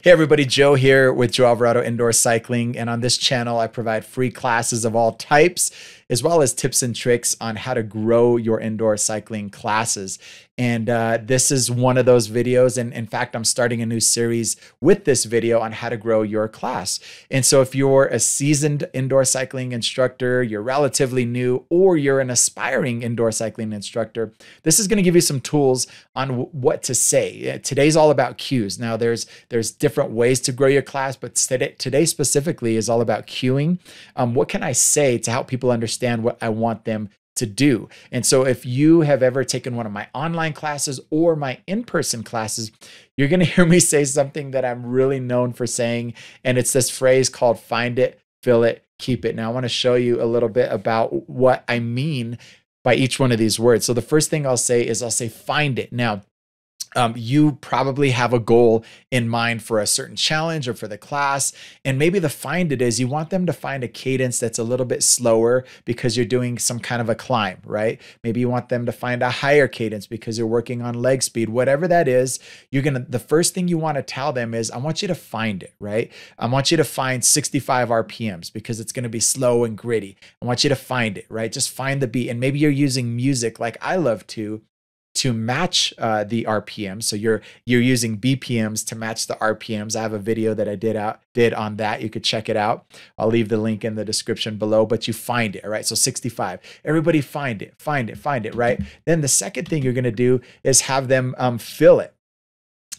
Hey everybody, Joe here with Joe Alvarado Indoor Cycling. And on this channel, I provide free classes of all types, as well as tips and tricks on how to grow your indoor cycling classes. And this is one of those videos. And in fact, I'm starting a new series with this video on how to grow your class. And so if you're a seasoned indoor cycling instructor, you're relatively new, or you're an aspiring indoor cycling instructor, this is going to give you some tools on what to say. Today's all about cues. Now there's different ways to grow your class, but today specifically is all about cueing. What can I say to help people understand what I want them to do? And so if you have ever taken one of my online classes or my in-person classes, you're going to hear me say something that I'm really known for saying. And it's this phrase called find it, fill it, keep it. Now I want to show you a little bit about what I mean by each one of these words. So the first thing I'll say is find it. Now, you probably have a goal in mind for a certain challenge or for the class. And maybe the find it is you want them to find a cadence that's a little bit slower because you're doing some kind of a climb, right? Maybe you want them to find a higher cadence because you're working on leg speed. Whatever that is, the first thing you want to tell them is, I want you to find it, right? I want you to find 65 RPMs because it's going to be slow and gritty. I want you to find it, right? Just find the beat. And maybe you're using music like I love to match the RPMs. So you're using BPMs to match the RPMs. I have a video that I did on that. You could check it out. I'll leave the link in the description below, but you find it, all right? So 65, everybody find it, right? Then the second thing you're gonna do is have them fill it.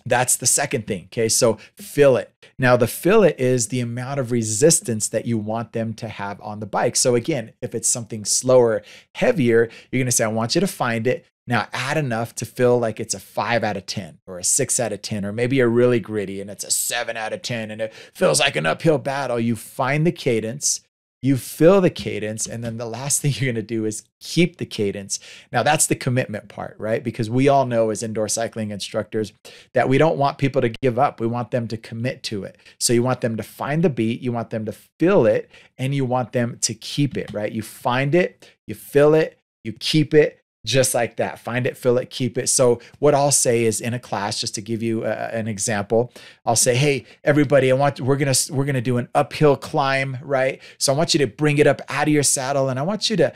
That's the second thing, okay? So fill it. Now the fill it is the amount of resistance that you want them to have on the bike. So again, if it's something slower, heavier, you're gonna say, I want you to find it. Now add enough to feel like it's a 5 out of 10 or a 6 out of 10, or maybe you're really gritty and it's a 7 out of 10 and it feels like an uphill battle. You find the cadence, you fill the cadence, and then the last thing you're gonna do is keep the cadence. Now that's the commitment part, right? Because we all know as indoor cycling instructors that we don't want people to give up. We want them to commit to it. So you want them to find the beat, you want them to fill it, and you want them to keep it, right? You find it, you fill it, you keep it, just like that. Find it, fill it, keep it. So what I'll say is in a class, just to give you an example, I'll say, hey, everybody, we're gonna do an uphill climb, right? So I want you to bring it up out of your saddle, and I want you to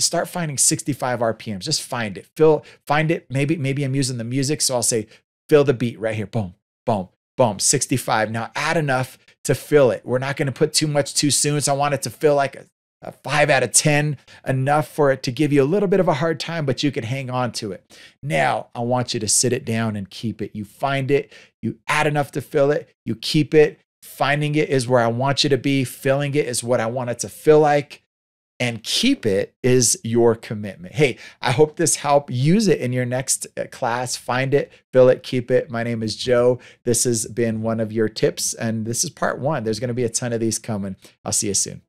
start finding 65 RPMs. Just find it, find it. Maybe I'm using the music, so I'll say, fill the beat right here. Boom, boom, boom, 65. Now add enough to fill it. We're not gonna put too much too soon, so I want it to feel like a 5 out of 10, enough for it to give you a little bit of a hard time, but you can hang on to it. Now, I want you to sit it down and keep it. You find it, you add enough to fill it, you keep it. Finding it is where I want you to be. Filling it is what I want it to feel like. And keep it is your commitment. Hey, I hope this helped. Use it in your next class. Find it, fill it, keep it. My name is Joe. This has been one of your tips, and this is part 1. There's going to be a ton of these coming. I'll see you soon.